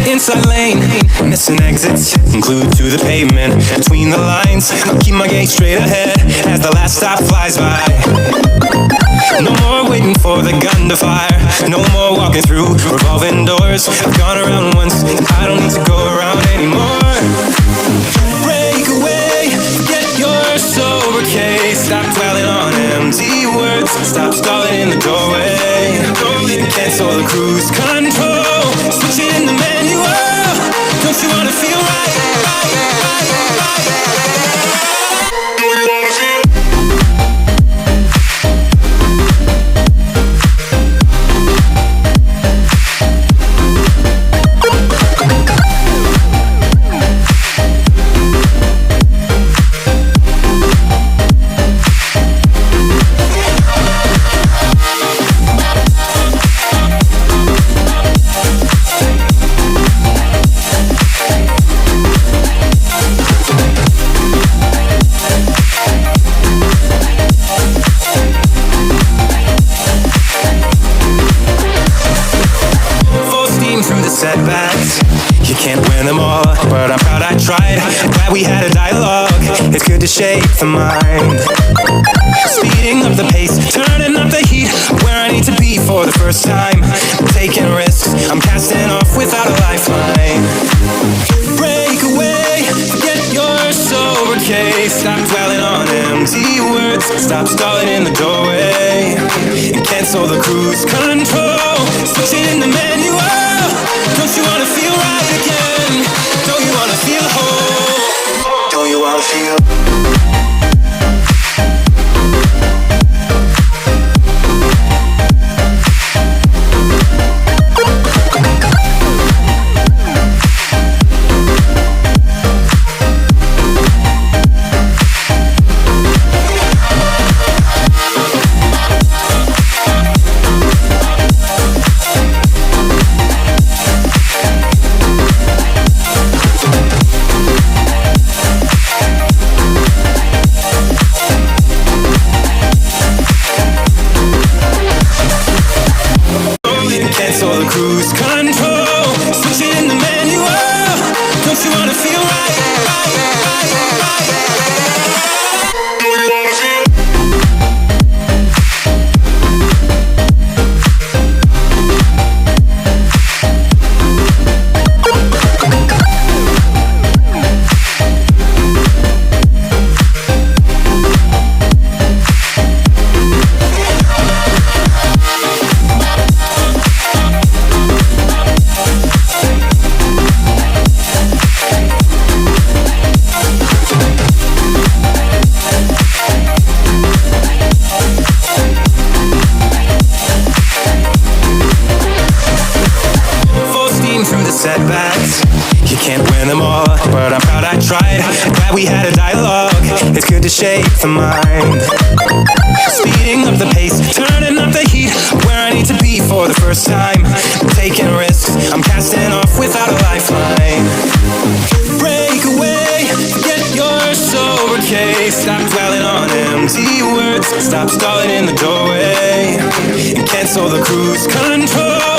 Inside lane, missing exits, glued to the pavement. Between the lines, I'll keep my gaze straight ahead as the last stop flies by. No more waiting for the gun to fire. No more walking through revolving doors. I've gone around once, I don't need to go around anymore. Break away, get your sober case. Stop dwelling on empty words. Stop stalling in the doorway. Cancel the cruise control. Switch it in the manual. Don't you wanna feel right? Setbacks, you can't win them all, but I'm proud I tried. Glad we had a dialogue. It's good to shape the mind. Speeding up the pace, turning up the heat. Where I need to be for the first time. Taking risks, I'm casting off without a lifeline. Break away, get your sober case. Stop dwelling on empty words. Stop stalling in the doorway. And cancel the cruise control. Switch it in the manual. Don't you wanna feel right again? Don't you wanna feel whole? Don't you wanna feel? Cancel the cruise control. Switch it in the manual. Don't you wanna feel right? Setbacks, you can't win them all, but I'm proud I tried. Glad we had a dialogue. It's good to shape the mind. Speeding up the pace, turning up the heat. Where I need to be for the first time. Taking risks, I'm casting off without a lifeline. Break away, get your sober case. Stop dwelling on empty words. Stop stalling in the doorway. And cancel the cruise control.